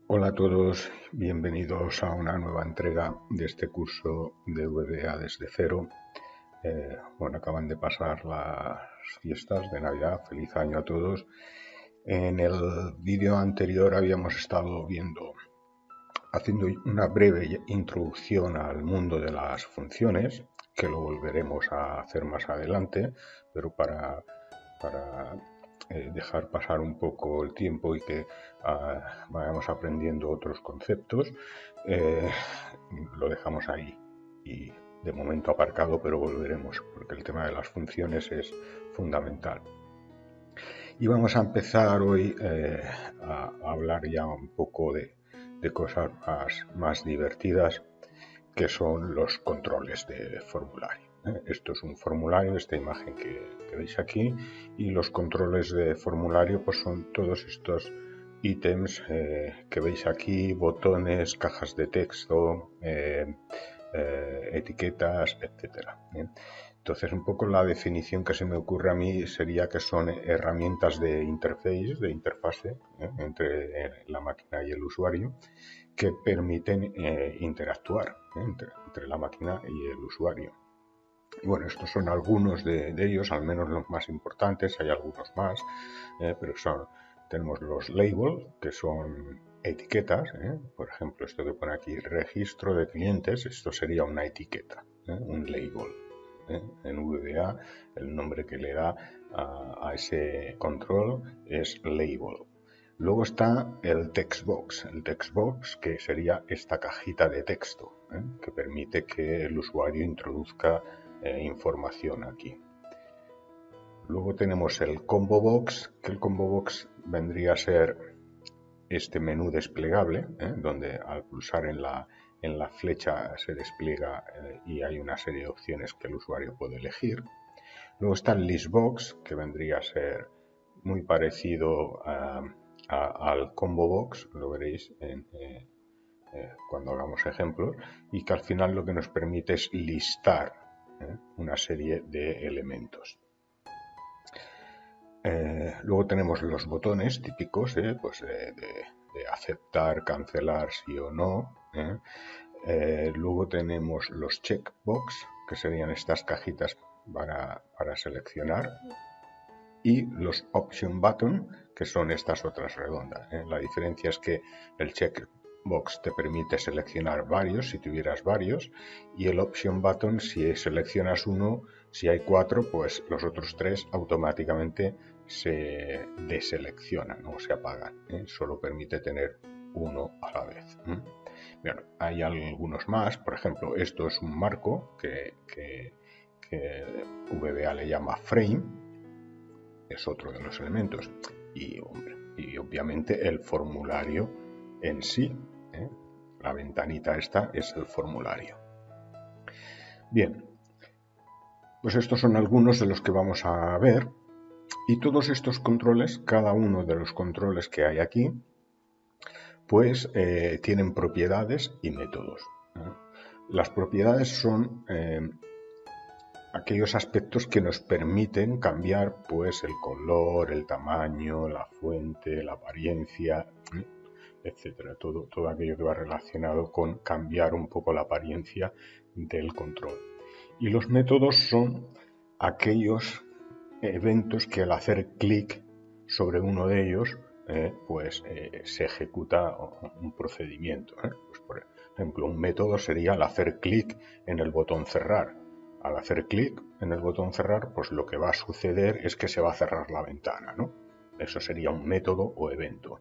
Hola a todos, bienvenidos a una nueva entrega de este curso de VBA desde cero. Acaban de pasar las fiestas de Navidad, feliz año a todos. En el vídeo anterior habíamos estado haciendo una breve introducción al mundo de las funciones, que lo volveremos a hacer más adelante, pero para dejar pasar un poco el tiempo y que vayamos aprendiendo otros conceptos, lo dejamos ahí y de momento aparcado, pero volveremos porque el tema de las funciones es fundamental. Y vamos a empezar hoy a hablar ya un poco de cosas más divertidas, que son los controles de formulario. Esto es un formulario, esta imagen que veis aquí, y los controles de formulario pues son todos estos ítems que veis aquí, botones, cajas de texto, etiquetas, etcétera. Entonces, un poco la definición que se me ocurre a mí sería que son herramientas de interface, de interfase entre la máquina y el usuario, que permiten interactuar entre la máquina y el usuario. Y bueno, estos son algunos de ellos, al menos los más importantes, hay algunos más, pero tenemos los labels, que son etiquetas, por ejemplo, esto que pone aquí, registro de clientes, esto sería una etiqueta, un label. En VBA el nombre que le da a ese control es label. Luego está el textbox, que sería esta cajita de texto, que permite que el usuario introduzca información aquí. Luego tenemos el combo box, que el combo box vendría a ser este menú desplegable, donde al pulsar en la flecha se despliega y hay una serie de opciones que el usuario puede elegir. Luego está el listbox, que vendría a ser muy parecido al combo box, lo veréis cuando hagamos ejemplos, y que al final lo que nos permite es listar una serie de elementos. Luego tenemos los botones típicos, pues de aceptar, cancelar, sí o no. Luego tenemos los checkbox, que serían estas cajitas para seleccionar, y los option button, que son estas otras redondas. La diferencia es que el checkbox te permite seleccionar varios, si tuvieras varios, y el option button, si seleccionas uno, si hay 4, pues los otros 3 automáticamente se deseleccionan o se apagan. Solo permite tener uno a la vez. Bueno, hay algunos más, por ejemplo, esto es un marco que VBA le llama frame, es otro de los elementos, y obviamente el formulario en sí, la ventanita esta es el formulario. Bien, pues estos son algunos de los que vamos a ver, y todos estos controles, cada uno de los controles que hay aquí, pues tienen propiedades y métodos. Las propiedades son aquellos aspectos que nos permiten cambiar pues el color, el tamaño, la fuente, la apariencia, etcétera, todo aquello que va relacionado con cambiar un poco la apariencia del control. Y los métodos son aquellos eventos que al hacer clic sobre uno de ellos se ejecuta un procedimiento. Pues por ejemplo, un método sería al hacer clic en el botón cerrar. Al hacer clic en el botón cerrar, pues lo que va a suceder es que se va a cerrar la ventana, ¿no? Eso sería un método o evento.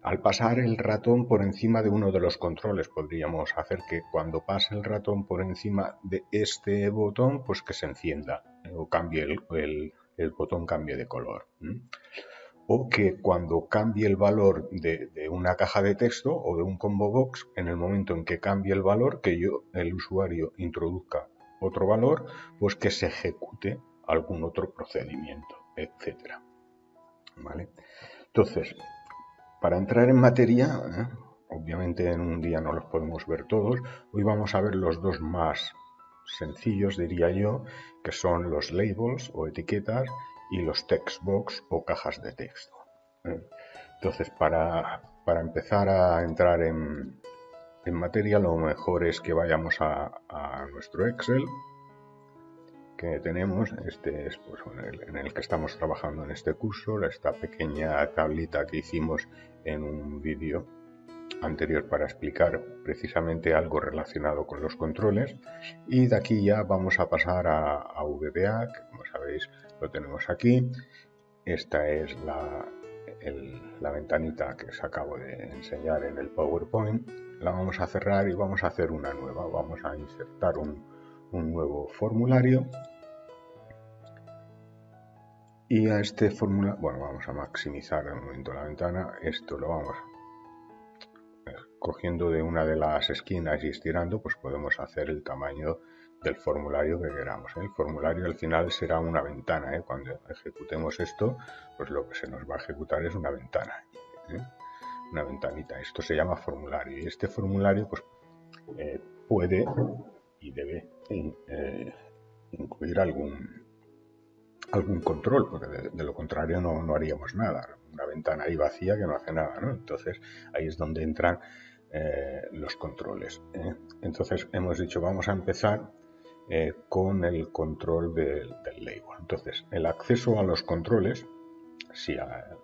Al pasar el ratón por encima de uno de los controles, podríamos hacer que cuando pase el ratón por encima de este botón, pues que se encienda o cambie el botón cambie de color. O que cuando cambie el valor de una caja de texto o de un combo box, en el momento en que cambie el valor, que el usuario introduzca otro valor, pues que se ejecute algún otro procedimiento, etcétera. ¿Vale? Entonces, para entrar en materia, obviamente en un día no los podemos ver todos, hoy vamos a ver los dos más sencillos, diría yo, que son los labels o etiquetas y los textbox o cajas de texto. Entonces, para para empezar a entrar en materia, lo mejor es que vayamos a nuestro Excel que tenemos. Este es pues, en el que estamos trabajando en este curso, esta pequeña tablita que hicimos en un vídeo anterior para explicar precisamente algo relacionado con los controles, y de aquí ya vamos a pasar a VBA, que como sabéis lo tenemos aquí. Esta es la ventanita que os acabo de enseñar en el PowerPoint. La vamos a cerrar y vamos a hacer una nueva. Vamos a insertar un nuevo formulario, y a este formulario, bueno, vamos a maximizar de momento la ventana. Esto lo vamos cogiendo de una de las esquinas y estirando, pues podemos hacer el tamaño del formulario que queramos. El formulario al final será una ventana. Cuando ejecutemos esto, pues lo que se nos va a ejecutar es una ventana, una ventanita. Esto se llama formulario, y este formulario pues puede y debe incluir algún control, porque de lo contrario no haríamos nada. Una ventana ahí vacía que no hace nada, ¿no? Entonces ahí es donde entran los controles. Entonces hemos dicho, vamos a empezar con el control del label. Entonces, el acceso a los controles, si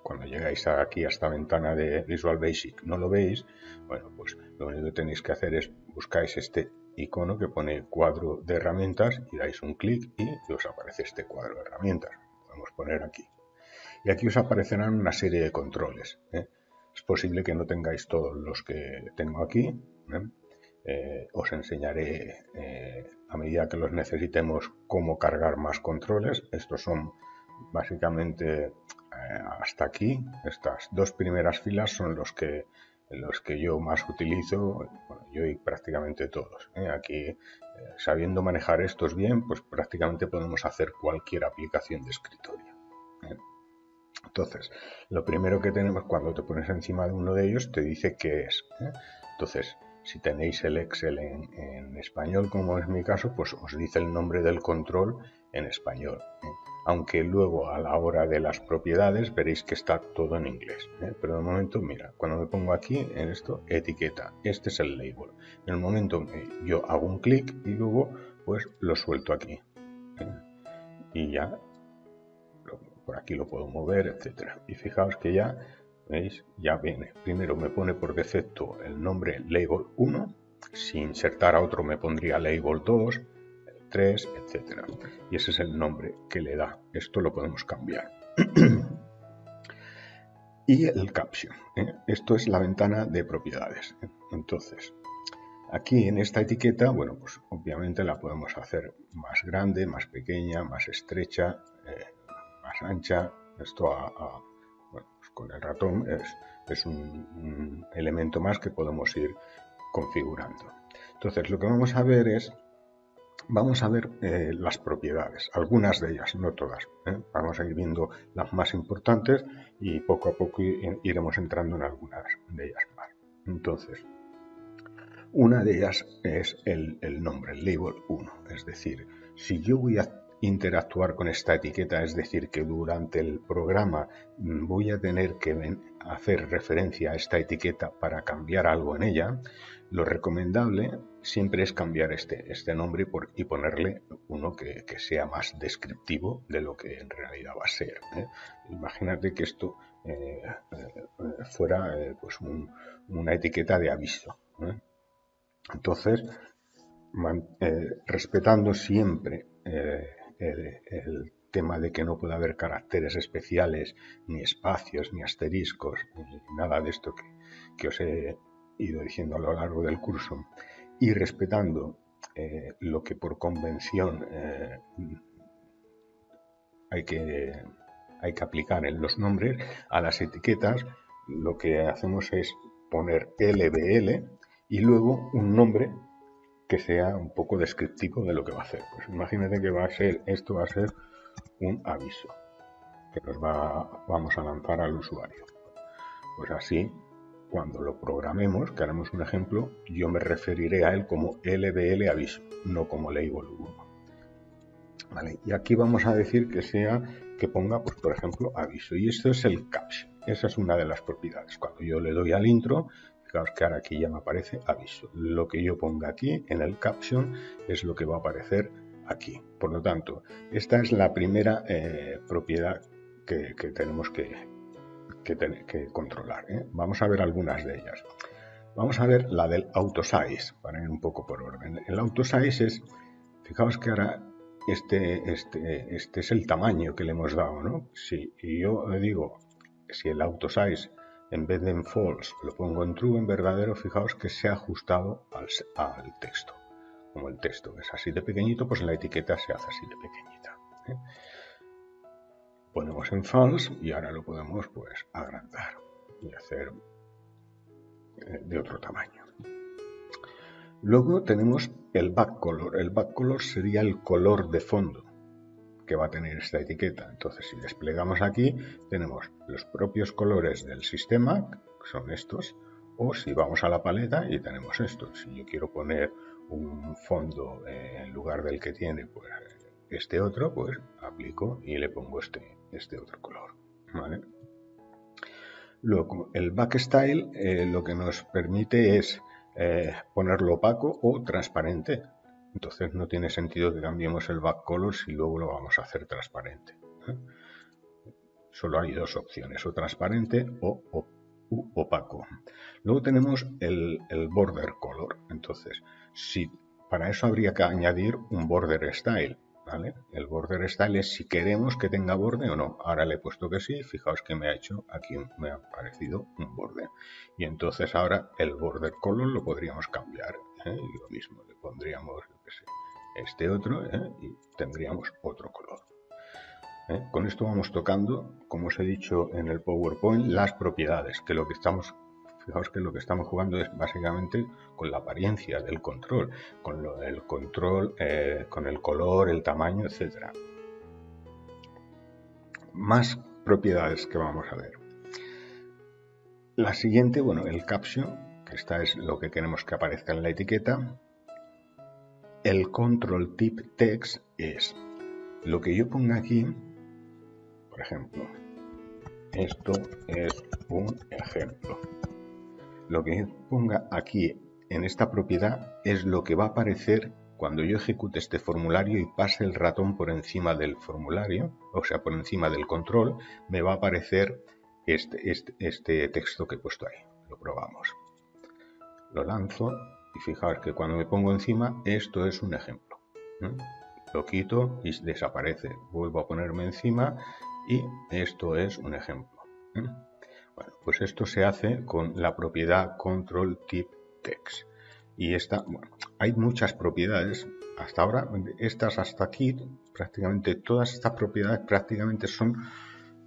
cuando llegáis aquí a esta ventana de Visual Basic no lo veis, bueno, pues lo único que tenéis que hacer es buscáis este icono que pone cuadro de herramientas y dais un clic y os aparece este cuadro de herramientas. Podemos poner aquí. Y aquí os aparecerán una serie de controles. Es posible que no tengáis todos los que tengo aquí. Os enseñaré a medida que los necesitemos cómo cargar más controles. Estos son básicamente hasta aquí. Estas dos primeras filas son los que yo más utilizo, bueno, yo y prácticamente todos. Aquí, sabiendo manejar estos bien, pues prácticamente podemos hacer cualquier aplicación de escritorio. Entonces, lo primero que tenemos cuando te pones encima de uno de ellos, te dice qué es. Entonces, si tenéis el Excel en español, como es mi caso, pues os dice el nombre del control en español. Aunque luego a la hora de las propiedades veréis que está todo en inglés. Pero de momento, mira, cuando me pongo aquí en esto, etiqueta, este es el label. En el momento que yo hago un clic y luego pues lo suelto aquí. Y ya por aquí lo puedo mover, etcétera. Y fijaos que ya, ¿veis? Ya viene. Primero me pone por defecto el nombre label 1. Si insertara otro me pondría label 2, 3, etcétera. Y ese es el nombre que le da. Esto lo podemos cambiar. Y el caption. Esto es la ventana de propiedades. Entonces, aquí en esta etiqueta, bueno, pues obviamente la podemos hacer más grande, más pequeña, más estrecha, más ancha. Esto bueno, pues con el ratón es un elemento más que podemos ir configurando. Entonces lo que vamos a ver es, las propiedades, algunas de ellas, no todas. Vamos a ir viendo las más importantes y poco a poco iremos entrando en algunas de ellas más. Entonces, una de ellas es el nombre, el label 1. Es decir, si yo voy a interactuar con esta etiqueta, es decir, que durante el programa voy a tener que hacer referencia a esta etiqueta para cambiar algo en ella, lo recomendable siempre es cambiar este nombre y ponerle uno que sea más descriptivo de lo que en realidad va a ser. Imagínate que esto fuera pues una etiqueta de aviso. Entonces, respetando siempre el tema de que no puede haber caracteres especiales, ni espacios, ni asteriscos, ni nada de esto que os he ido diciendo a lo largo del curso, y respetando lo que por convención hay que aplicar en los nombres, a las etiquetas lo que hacemos es poner LBL y luego un nombre que sea un poco descriptivo de lo que va a hacer. Pues imagínate que esto va a ser un aviso que vamos a lanzar al usuario. Pues así, cuando lo programemos, que haremos un ejemplo, yo me referiré a él como LBL aviso, no como label 1. ¿Vale? Y aquí vamos a decir que sea que ponga, pues por ejemplo, aviso. Y esto es el caption. Esa es una de las propiedades. Cuando yo le doy al intro, fijaos que ahora aquí ya me aparece aviso. Lo que yo ponga aquí en el caption es lo que va a aparecer aquí. Por lo tanto, esta es la primera propiedad que tenemos que controlar. Vamos a ver algunas de ellas. Vamos a ver la del autosize, para ir un poco por orden. El autosize es, fijaos que ahora este es el tamaño que le hemos dado, ¿no? Si yo le digo, si el autosize en vez de en false lo pongo en true, en verdadero, fijaos que se ha ajustado al texto. Como el texto es así de pequeñito, pues la etiqueta se hace así de pequeñita. Ponemos en false y ahora lo podemos pues agrandar y hacer de otro tamaño. Luego tenemos el backcolor. El backcolor sería el color de fondo que va a tener esta etiqueta. Entonces, si desplegamos aquí, tenemos los propios colores del sistema, que son estos, o si vamos a la paleta y tenemos esto. Si yo quiero poner un fondo en lugar del que tiene pues este otro, pues aplico y le pongo este otro color, ¿vale? Luego, el backstyle lo que nos permite es ponerlo opaco o transparente. Entonces no tiene sentido que cambiemos el backcolor si luego lo vamos a hacer transparente. Solo hay dos opciones, o transparente o opaco. Luego tenemos el border color. Entonces, para eso habría que añadir un border style. ¿Vale? El border style es si queremos que tenga borde o no. Ahora le he puesto que sí, fijaos que me ha hecho aquí, me ha aparecido un borde. Y entonces ahora el border color lo podríamos cambiar. Y lo mismo, le pondríamos este otro y tendríamos otro color. Con esto vamos tocando, como os he dicho en el PowerPoint, las propiedades, que fijaos que lo que estamos jugando es básicamente con la apariencia del control, con el control, con el color, el tamaño, etc. Más propiedades que vamos a ver. La siguiente, bueno, el caption, que esta es lo que queremos que aparezca en la etiqueta. El control tip text es lo que yo ponga aquí, por ejemplo, esto es un ejemplo. Lo que ponga aquí en esta propiedad es lo que va a aparecer cuando yo ejecute este formulario y pase el ratón por encima del formulario, o sea, por encima del control, me va a aparecer este texto que he puesto ahí. Lo probamos. Lo lanzo y fijaos que cuando me pongo encima, esto es un ejemplo. Lo quito y desaparece. Vuelvo a ponerme encima y esto es un ejemplo. Bueno, pues esto se hace con la propiedad control tip text. Y hay muchas propiedades. Hasta ahora, hasta aquí, prácticamente todas estas propiedades prácticamente son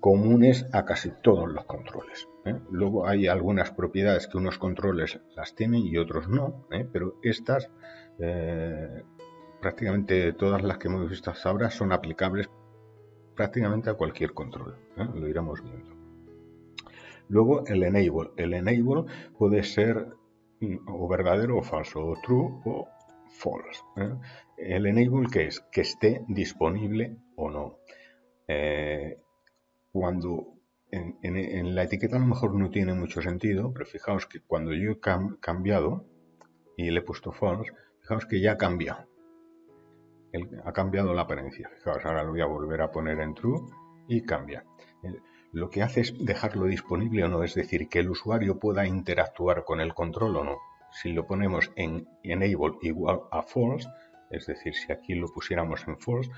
comunes a casi todos los controles. Luego hay algunas propiedades que unos controles las tienen y otros no, pero estas, prácticamente todas las que hemos visto hasta ahora son aplicables prácticamente a cualquier control. Lo iremos viendo. Luego el enable. El enable puede ser o verdadero o falso, o true o false. El enable, ¿qué es? Que esté disponible o no. Cuando en la etiqueta a lo mejor no tiene mucho sentido, pero fijaos que cuando yo he cambiado y le he puesto false, fijaos que ya ha cambiado. Ha cambiado la apariencia. Fijaos, ahora lo voy a volver a poner en true y cambia. Lo que hace es dejarlo disponible o no, es decir, que el usuario pueda interactuar con el control o no. Si lo ponemos en enable igual a false, es decir, si aquí lo pusiéramos en false,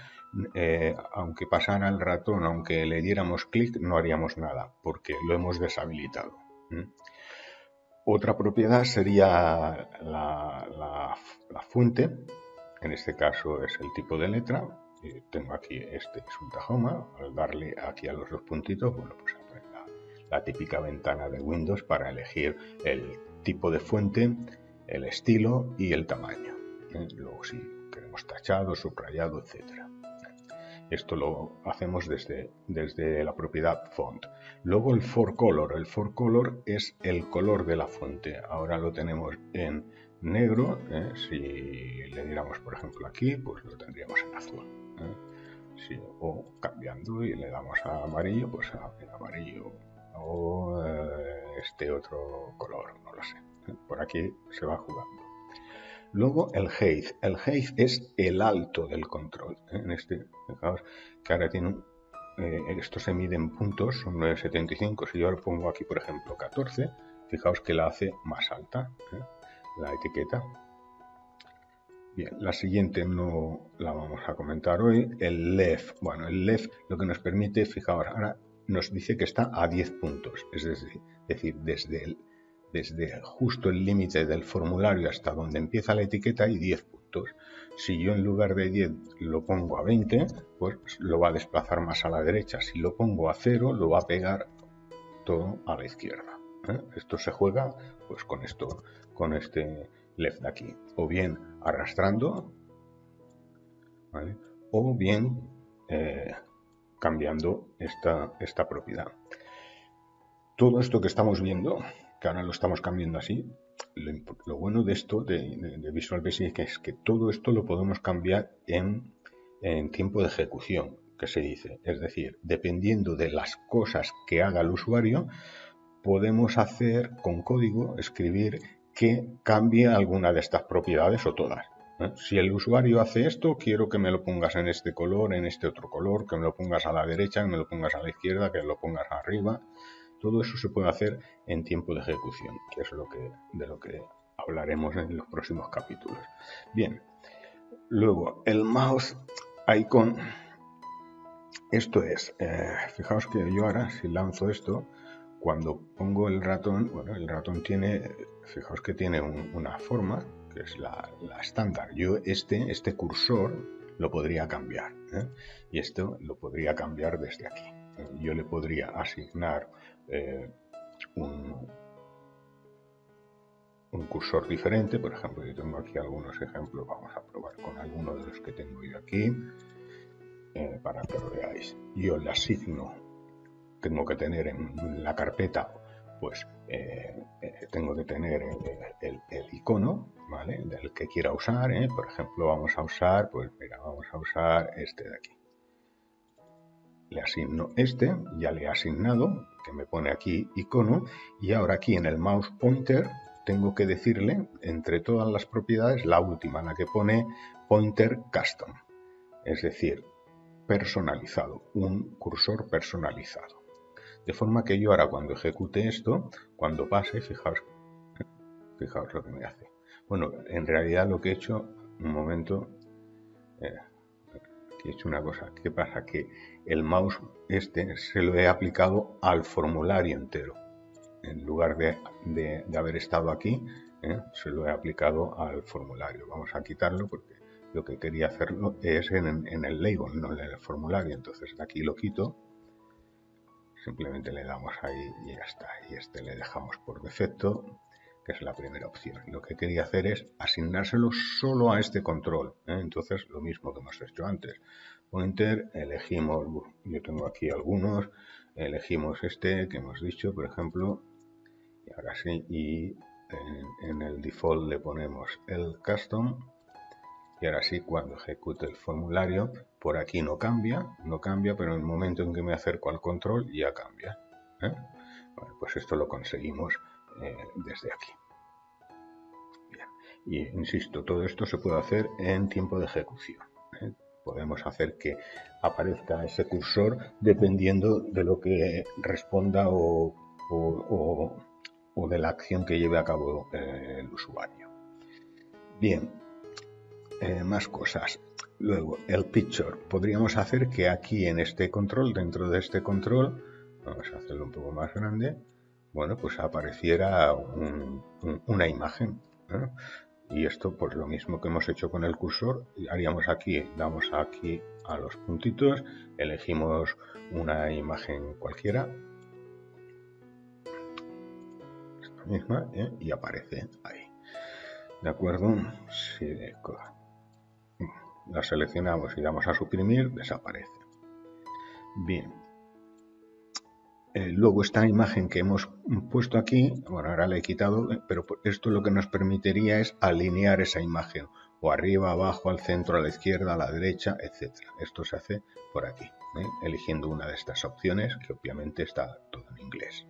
aunque pasara el ratón, aunque le diéramos clic, no haríamos nada, porque lo hemos deshabilitado. Otra propiedad sería la fuente. En este caso es el tipo de letra. Tengo aquí, este es un Tahoma. Al darle aquí a los dos puntitos, bueno, pues abre la típica ventana de Windows para elegir el tipo de fuente, el estilo y el tamaño. Luego si queremos tachado, subrayado, etc. Esto lo hacemos desde la propiedad font. Luego el forecolor. El forecolor es el color de la fuente. Ahora lo tenemos en negro. Si le diéramos, por ejemplo, aquí, pues lo tendríamos en azul. Sí, o cambiando y le damos a amarillo, pues a amarillo o este otro color, no lo sé. Por aquí se va jugando. Luego el height. El height es el alto del control. En este, fijaos que ahora tiene esto se mide en puntos, son 9,75. Si yo le pongo aquí, por ejemplo, 14, fijaos que la hace más alta, la etiqueta. Bien, la siguiente no la vamos a comentar hoy, el left. Bueno, el left lo que nos permite, fijaos, ahora nos dice que está a 10 puntos, es decir, desde justo el límite del formulario hasta donde empieza la etiqueta hay 10 puntos. Si yo en lugar de 10 lo pongo a 20, pues lo va a desplazar más a la derecha. Si lo pongo a 0, lo va a pegar todo a la izquierda. Esto se juega pues con esto, con este left de aquí, o bien arrastrando, ¿vale? O bien cambiando esta propiedad. Todo esto que estamos viendo, que ahora lo estamos cambiando así, lo bueno de esto, de Visual Basic, es que todo esto lo podemos cambiar en tiempo de ejecución, que se dice. Es decir, dependiendo de las cosas que haga el usuario, podemos hacer con código, escribir que cambie alguna de estas propiedades o todas. Si el usuario hace esto, quiero que me lo pongas en este color, en este otro color, que me lo pongas a la derecha, que me lo pongas a la izquierda, que lo pongas arriba. Todo eso se puede hacer en tiempo de ejecución, que es de lo que hablaremos en los próximos capítulos. Bien, luego el mouse icon. Esto es, fijaos que yo ahora si lanzo esto, cuando pongo el ratón, bueno, el ratón tiene, fijaos que tiene una forma, que es la estándar. Yo este cursor lo podría cambiar, y esto lo podría cambiar desde aquí. Yo le podría asignar un cursor diferente. Por ejemplo, yo tengo aquí algunos ejemplos, vamos a probar con alguno de los que tengo yo aquí, para que lo veáis. Yo le asigno, tengo que tener en la carpeta, pues tengo que tener el icono, ¿vale? Del que quiera usar, por ejemplo, vamos a usar, pues mira, vamos a usar este de aquí. Le asigno este, ya le he asignado, que me pone aquí icono, y ahora aquí en el mouse pointer tengo que decirle, entre todas las propiedades, la última, la que pone pointer custom, es decir, personalizado, un cursor personalizado. De forma que yo ahora cuando ejecute esto, cuando pase, fijaos lo que me hace. Bueno, en realidad lo que he hecho, un momento, aquí he hecho una cosa. ¿Qué pasa? Que el mouse se lo he aplicado al formulario entero. En lugar de haber estado aquí, se lo he aplicado al formulario. Vamos a quitarlo porque lo que quería hacerlo es en el label, no en el formulario. Entonces de aquí lo quito. Simplemente le damos ahí y ya está. Y este le dejamos por defecto, que es la primera opción. Lo que quería hacer es asignárselo solo a este control. Entonces, lo mismo que hemos hecho antes. Pointer, elegimos, yo tengo aquí algunos, elegimos este que hemos dicho, por ejemplo, y ahora sí, y en el default le ponemos el custom. Y ahora sí, cuando ejecute el formulario, por aquí no cambia, pero en el momento en que me acerco al control ya cambia. Bueno, pues esto lo conseguimos desde aquí. Bien. Y insisto, todo esto se puede hacer en tiempo de ejecución. Podemos hacer que aparezca ese cursor dependiendo de lo que responda o de la acción que lleve a cabo el usuario. Bien. Más cosas. Luego, el picture. Podríamos hacer que aquí en este control, dentro de este control, vamos a hacerlo un poco más grande, bueno, pues apareciera una imagen. Y esto, pues lo mismo que hemos hecho con el cursor, haríamos aquí, damos aquí a los puntitos, elegimos una imagen cualquiera, esta misma, y aparece ahí. ¿De acuerdo? Sí, la seleccionamos y damos a suprimir, desaparece. Bien. Luego esta imagen que hemos puesto aquí, bueno, ahora la he quitado, pero esto lo que nos permitiría es alinear esa imagen o arriba, abajo, al centro, a la izquierda, a la derecha, etc. Esto se hace por aquí, eligiendo una de estas opciones, que obviamente está todo en inglés.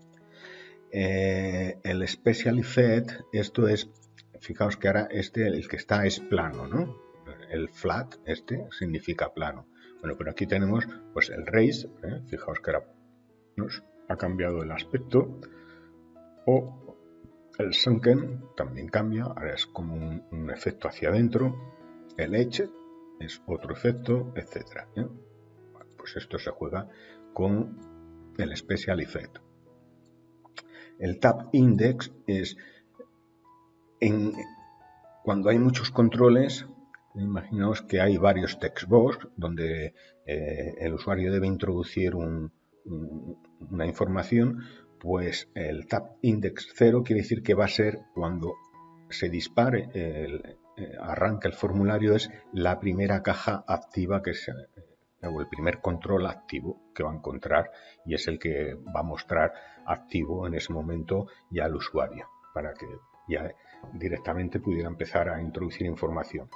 El Special Effect, esto es, fijaos que ahora el que está es plano, ¿no? El flat, significa plano. Bueno, pero aquí tenemos pues el raise, fijaos que ahora nos ha cambiado el aspecto, o el sunken también cambia, ahora es como un efecto hacia adentro, el edge es otro efecto, etc. Bueno, pues esto se juega con el Special Effect. El Tab Index es cuando hay muchos controles. Imaginaos que hay varios textbox donde el usuario debe introducir una información, pues el tab index 0 quiere decir que va a ser cuando se dispare, arranca el formulario, es la primera caja activa o el primer control activo que va a encontrar, y es el que va a mostrar activo en ese momento ya al usuario, para que ya directamente pudiera empezar a introducir información.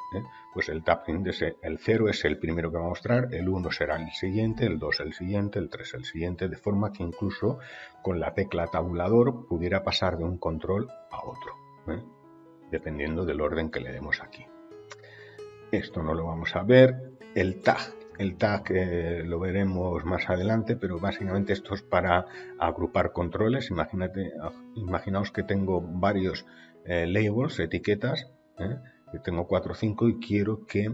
Pues el tab index, el 0 es el primero que va a mostrar, el 1 será el siguiente, el 2 el siguiente, el 3 el siguiente, de forma que incluso con la tecla tabulador pudiera pasar de un control a otro, dependiendo del orden que le demos aquí. Esto no lo vamos a ver. El tag lo veremos más adelante, pero básicamente esto es para agrupar controles. Imaginaos que tengo varios labels, etiquetas, que tengo 4 o 5 y quiero que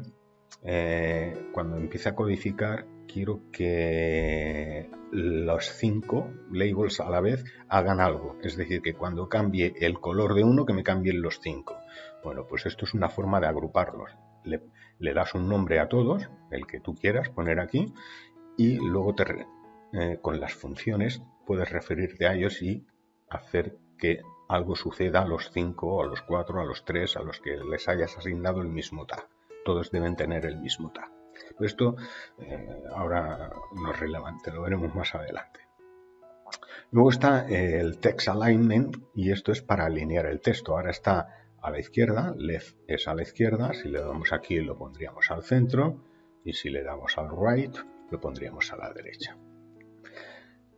cuando empiece a codificar, quiero que los 5 labels a la vez hagan algo. Es decir, que cuando cambie el color de uno, que me cambien los 5. Bueno, pues esto es una forma de agruparlos. Le das un nombre a todos, el que tú quieras poner aquí, y luego con las funciones puedes referirte a ellos y hacer que algo suceda a los 5, o a los 4, a los 3, a los que les hayas asignado el mismo tag. Todos deben tener el mismo tag. Pero esto ahora no es relevante, lo veremos más adelante. Luego está el Text Alignment, y esto es para alinear el texto. Ahora está a la izquierda, left es a la izquierda, si le damos aquí lo pondríamos al centro, y si le damos al right lo pondríamos a la derecha.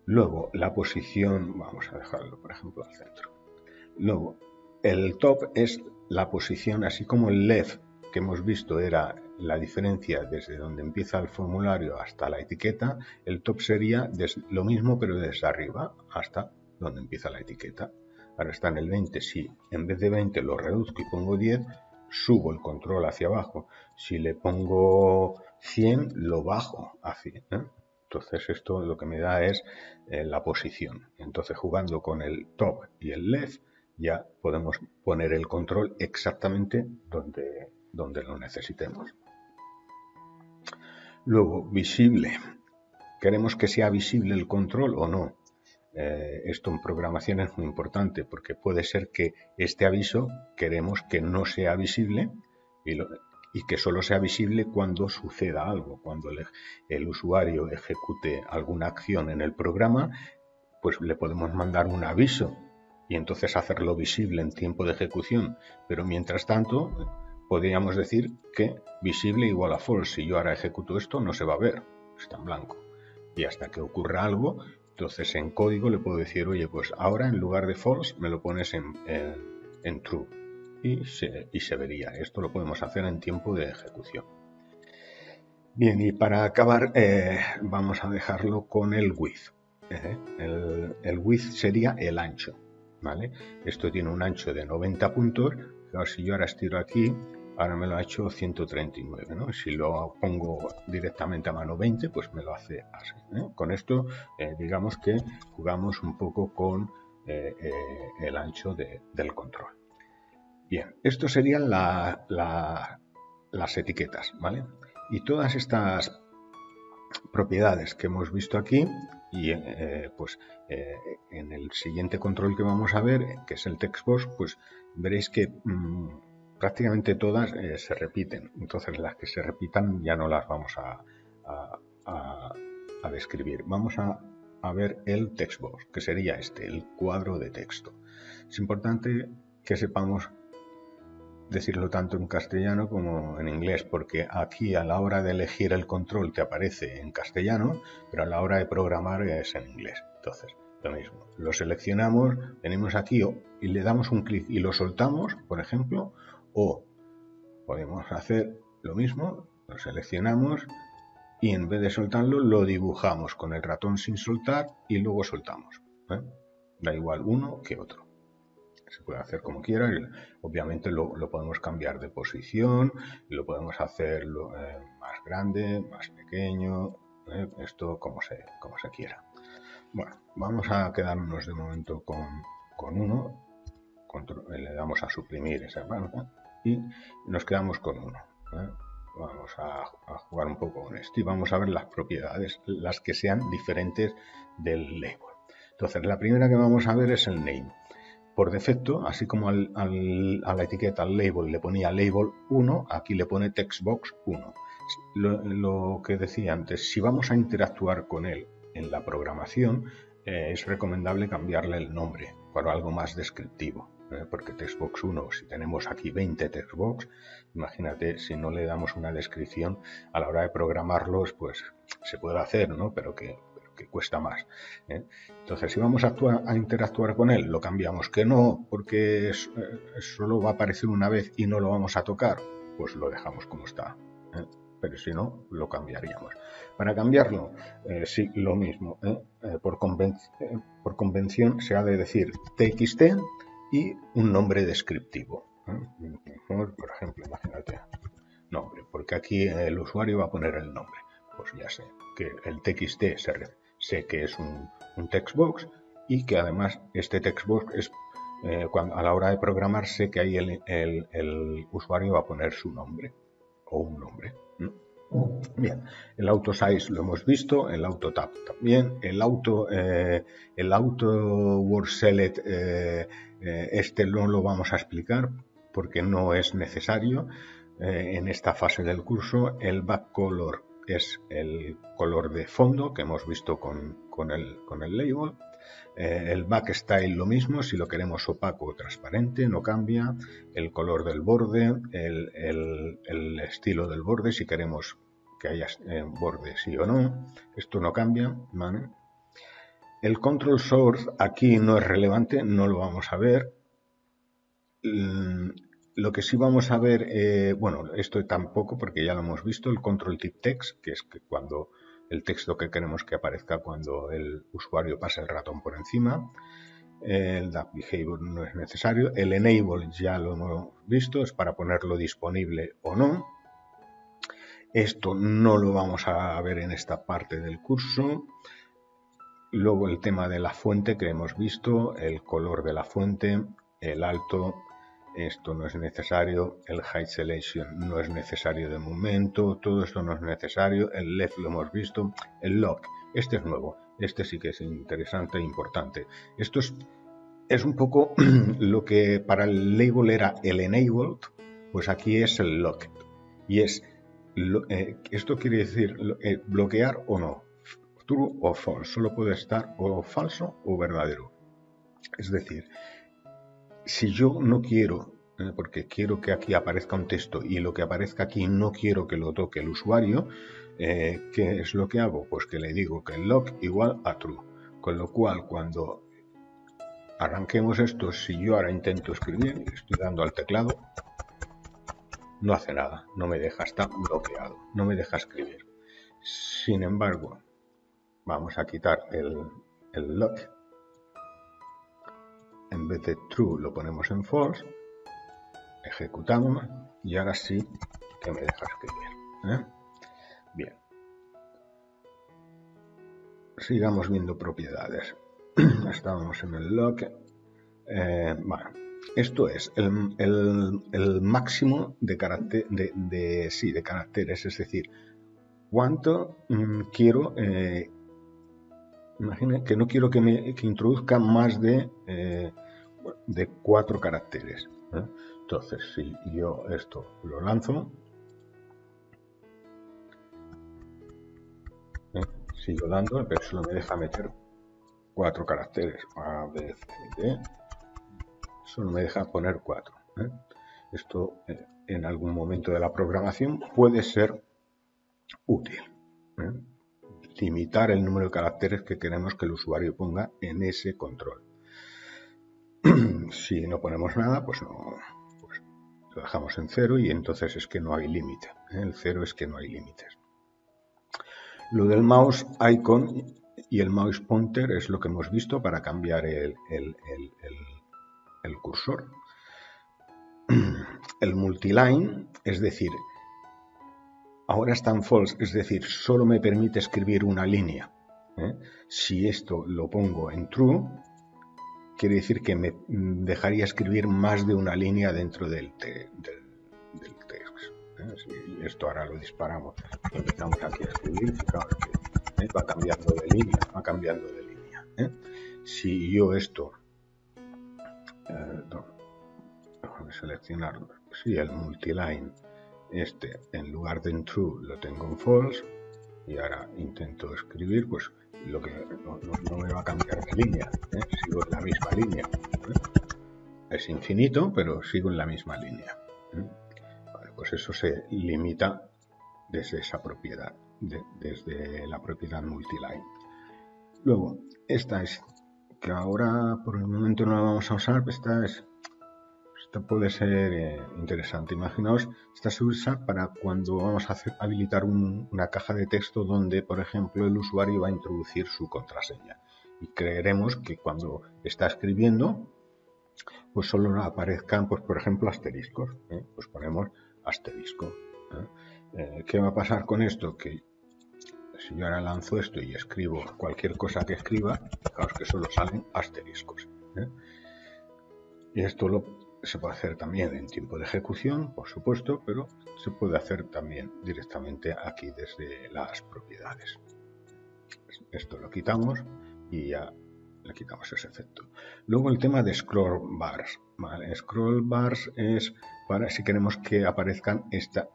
Luego la posición, vamos a dejarlo por ejemplo al centro. Luego el top es la posición, así como el left que hemos visto era la diferencia desde donde empieza el formulario hasta la etiqueta, el top sería lo mismo pero desde arriba hasta donde empieza la etiqueta. Ahora está en el 20, si en vez de 20 lo reduzco y pongo 10, subo el control hacia abajo. Si le pongo 100, lo bajo hacia, Entonces esto lo que me da es la posición. Entonces jugando con el top y el left ya podemos poner el control exactamente donde lo necesitemos. Luego, visible. ¿Queremos que sea visible el control o no? Esto en programación es muy importante porque puede ser que este aviso queremos que no sea visible y que solo sea visible cuando suceda algo. Cuando el usuario ejecute alguna acción en el programa, pues le podemos mandar un aviso y entonces hacerlo visible en tiempo de ejecución. Pero mientras tanto, podríamos decir que visible igual a false. Si yo ahora ejecuto esto, no se va a ver, está en blanco. Y hasta que ocurra algo, entonces en código le puedo decir, oye, pues ahora en lugar de false me lo pones en true. Y se vería. Esto lo podemos hacer en tiempo de ejecución. Bien, y para acabar vamos a dejarlo con el width. El width sería el ancho, ¿vale? Esto tiene un ancho de 90 puntos. Fijaos, si yo ahora estiro aquí, ahora me lo ha hecho 139, ¿no? Si lo pongo directamente a mano 20, pues me lo hace así, Con esto, digamos que jugamos un poco con el ancho del control. Bien, esto serían las etiquetas, ¿vale? Y todas estas propiedades que hemos visto aquí y en el siguiente control que vamos a ver, que es el textbox, pues veréis que prácticamente todas se repiten. Entonces las que se repitan ya no las vamos a describir. Vamos a ver el textbox, que sería el cuadro de texto. Es importante que sepamos decirlo tanto en castellano como en inglés, porque aquí a la hora de elegir el control te aparece en castellano, pero a la hora de programar es en inglés. Entonces, lo mismo, lo seleccionamos, venimos aquí y le damos un clic y lo soltamos, por ejemplo, o podemos hacer lo mismo, lo seleccionamos y en vez de soltarlo lo dibujamos con el ratón sin soltar y luego soltamos. Da igual uno que otro. Se puede hacer como quiera. Obviamente lo podemos cambiar de posición, lo podemos hacer más grande, más pequeño, esto como se quiera. Bueno, vamos a quedarnos de momento con uno. Le damos a suprimir esa barra y nos quedamos con uno. Vamos a jugar un poco con esto y vamos a ver las propiedades, las que sean diferentes del label. Entonces, la primera que vamos a ver es el name. Por defecto, así como a la etiqueta, al label, le ponía label 1, aquí le pone textbox 1. Lo que decía antes, si vamos a interactuar con él en la programación, es recomendable cambiarle el nombre por algo más descriptivo. Porque textbox 1, si tenemos aquí 20 textbox, imagínate si no le damos una descripción a la hora de programarlos, pues se puede hacer, ¿no? Pero que cuesta más. Entonces, si vamos a interactuar con él, lo cambiamos. Que no, porque solo va a aparecer una vez y no lo vamos a tocar, pues lo dejamos como está. Pero si no, lo cambiaríamos. Para cambiarlo, sí, lo mismo. Por convención se ha de decir txt y un nombre descriptivo. Por ejemplo, imagínate, nombre, porque aquí el usuario va a poner el nombre. Pues ya sé que el txt sé que es un textbox y que además este textbox es a la hora de programar sé que ahí el usuario va a poner su nombre o un nombre. Bien, el auto size lo hemos visto, el auto tab también, el auto word select este no lo vamos a explicar porque no es necesario en esta fase del curso. El back color es el color de fondo que hemos visto con el label. El back style lo mismo, si lo queremos opaco o transparente, no cambia. El color del borde, el estilo del borde, si queremos que haya borde sí o no, esto no cambia, ¿vale? El control source aquí no es relevante, no lo vamos a ver. Lo que sí vamos a ver, bueno, esto tampoco porque ya lo hemos visto, el control type text, que es que cuando el texto que queremos que aparezca cuando el usuario pasa el ratón por encima. El DAP Behavior no es necesario. El Enable ya lo hemos visto, es para ponerlo disponible o no. Esto no lo vamos a ver en esta parte del curso. Luego el tema de la fuente que hemos visto, el color de la fuente, el alto, esto no es necesario, el Height Selection no es necesario de momento, todo esto no es necesario, el left lo hemos visto, el lock, este es nuevo, este sí que es interesante e importante. Esto es un poco lo que para el label era el enabled, pues aquí es el locked, y es esto quiere decir bloquear o no, true o false, solo puede estar o falso o verdadero. Es decir, si yo no quiero, porque quiero que aquí aparezca un texto y lo que aparezca aquí no quiero que lo toque el usuario, ¿qué es lo que hago? Pues que le digo que el lock igual a true, con lo cual cuando arranquemos esto, si yo ahora intento escribir, estoy dando al teclado, no hace nada, no me deja, está bloqueado, no me deja escribir. Sin embargo, vamos a quitar el lock. En vez de true lo ponemos en false. Ejecutamos y ahora sí que me deja escribir. Bien. Sigamos viendo propiedades. Estábamos en el lock. Bueno, esto es el máximo de caracteres, es decir, cuánto quiero. Imagina que no quiero que introduzca más de 4 caracteres. Entonces, si yo esto lo lanzo, sigo dando, pero solo me deja meter 4 caracteres. A, B, C, D. Solo me deja poner 4. Esto en algún momento de la programación puede ser útil. Limitar el número de caracteres que queremos que el usuario ponga en ese control. Si no ponemos nada, pues no, pues lo dejamos en 0 y entonces es que no hay límite. El 0 es que no hay límites. Lo del mouse icon y el mouse pointer es lo que hemos visto para cambiar el cursor. El multiline, es decir, ahora está en false, es decir, solo me permite escribir una línea. Si esto lo pongo en true, quiere decir que me dejaría escribir más de una línea dentro del texto. Si esto ahora lo disparamos, empezamos aquí a escribir, fijaos que va cambiando de línea, va cambiando de línea. Si yo esto, déjame seleccionarlo, si el multiline, en lugar de en true lo tengo en false, y ahora intento escribir, pues lo que no me va a cambiar de línea, sigo en la misma línea. Es infinito, pero sigo en la misma línea. Vale, pues eso se limita desde esa propiedad, desde la propiedad multiline. Luego, esta es, que ahora por el momento no la vamos a usar, esta puede ser interesante. Imaginaos, esta se usa para cuando vamos a habilitar una caja de texto donde, por ejemplo, el usuario va a introducir su contraseña. Y creeremos que cuando está escribiendo, pues solo aparezcan, pues por ejemplo, asteriscos. Pues ponemos asterisco. ¿Qué va a pasar con esto? Que si yo ahora lanzo esto y escribo cualquier cosa que escriba, fijaos que solo salen asteriscos. Y esto se puede hacer también en tiempo de ejecución, por supuesto, pero se puede hacer también directamente aquí desde las propiedades. Esto lo quitamos y ya le quitamos ese efecto. Luego el tema de scroll bars. ¿Vale? Scroll bars es para si queremos que aparezcan estas.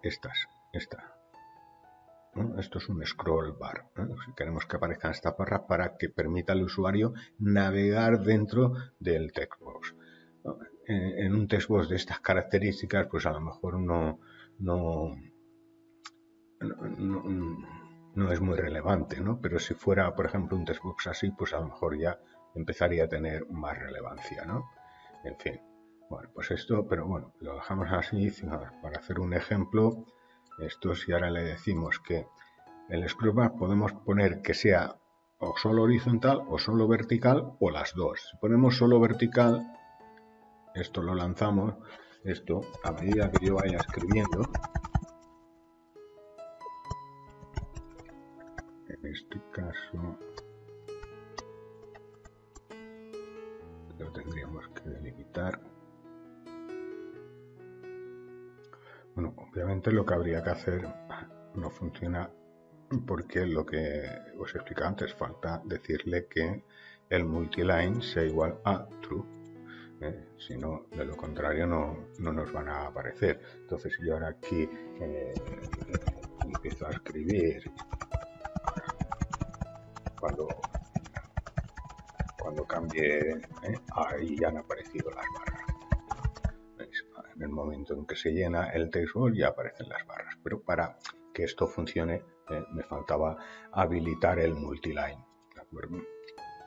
¿No? Esto es un scroll bar. Si queremos que aparezcan estas barras para que permita al usuario navegar dentro del textbox. En un textbox de estas características, pues a lo mejor no es muy relevante, ¿no? Pero si fuera, por ejemplo, un textbox así, pues a lo mejor ya empezaría a tener más relevancia, ¿no? En fin, bueno, pues esto, pero bueno, lo dejamos así para hacer un ejemplo. Esto si ahora le decimos que el scroll bar podemos poner que sea o solo horizontal o solo vertical o las dos. Si ponemos solo vertical, esto lo lanzamos, esto a medida que yo vaya escribiendo, en este caso lo tendríamos que delimitar. Bueno, obviamente lo que habría que hacer no funciona porque lo que os he explicado antes, falta decirle que el multiline sea igual a true. Si no, de lo contrario no nos van a aparecer. Entonces yo ahora aquí empiezo a escribir cuando cambie, ahí ya han aparecido las barras. ¿Veis? En el momento en que se llena el textbox ya aparecen las barras, pero para que esto funcione me faltaba habilitar el multiline. ¿De acuerdo?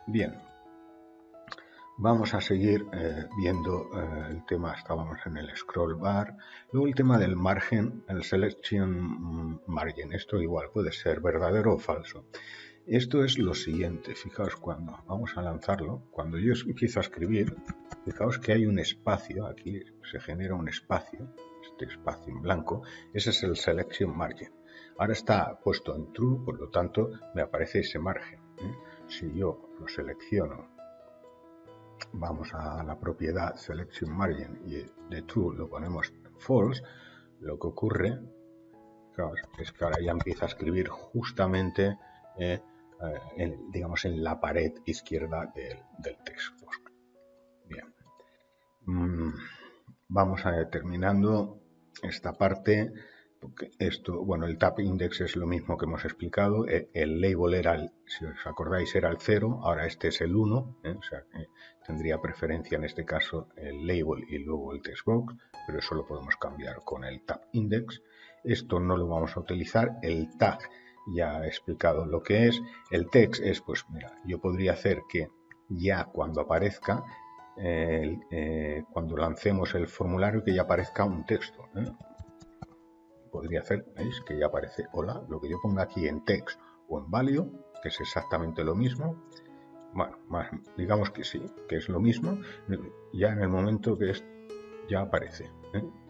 Bien. Vamos a seguir viendo el tema, estábamos en el scroll bar, luego el tema del margen, el selection margin, esto igual puede ser verdadero o falso. Esto es lo siguiente, fijaos cuando vamos a lanzarlo, cuando yo empiezo a escribir, fijaos que hay un espacio, aquí se genera un espacio, este espacio en blanco, ese es el selection margin. Ahora está puesto en true, por lo tanto me aparece ese margen. Si yo lo selecciono, vamos a la propiedad selection margin y de true lo ponemos en false, lo que ocurre es que ahora ya empieza a escribir justamente digamos en la pared izquierda del texto. Bien, vamos a terminando esta parte porque esto, bueno, el tab index es lo mismo que hemos explicado, el label era, si os acordáis, era el 0, ahora este es el 1, o sea que tendría preferencia en este caso el label y luego el textbox, pero eso lo podemos cambiar con el tab index. Esto no lo vamos a utilizar, el tag ya he explicado lo que es, el text es, pues mira, yo podría hacer que ya cuando aparezca, cuando lancemos el formulario, que ya aparezca un texto, podría hacer, ¿veis? Que ya aparece hola, lo que yo ponga aquí en text o en value, que es exactamente lo mismo. Bueno, digamos que sí, que es lo mismo, ya en el momento que ya aparece,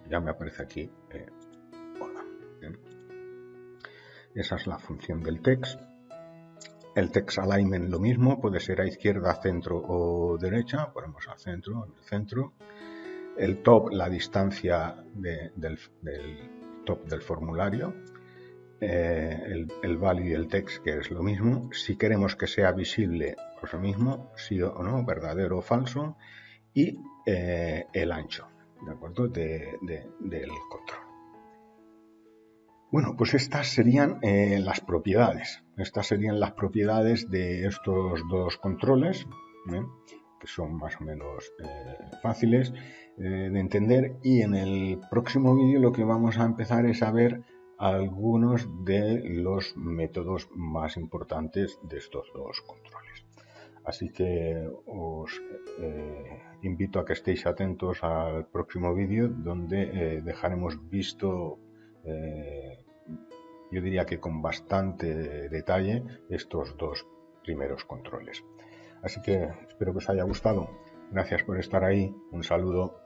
ya me aparece aquí hola. Esa es la función del text. El text alignment lo mismo, puede ser a izquierda, centro o derecha, ponemos al centro, en el centro. El top, la distancia del top del formulario. El value y el text, que es lo mismo. Si queremos que sea visible, pues lo mismo, sí o no, verdadero o falso. Y el ancho, ¿de acuerdo? Del control. Bueno, pues estas serían las propiedades. Estas serían las propiedades de estos dos controles, que son más o menos fáciles de entender. Y en el próximo vídeo lo que vamos a empezar es a ver algunos de los métodos más importantes de estos dos controles. Así que os invito a que estéis atentos al próximo vídeo, donde dejaremos visto, yo diría que con bastante detalle, estos dos primeros controles. Así que espero que os haya gustado. Gracias por estar ahí. Un saludo.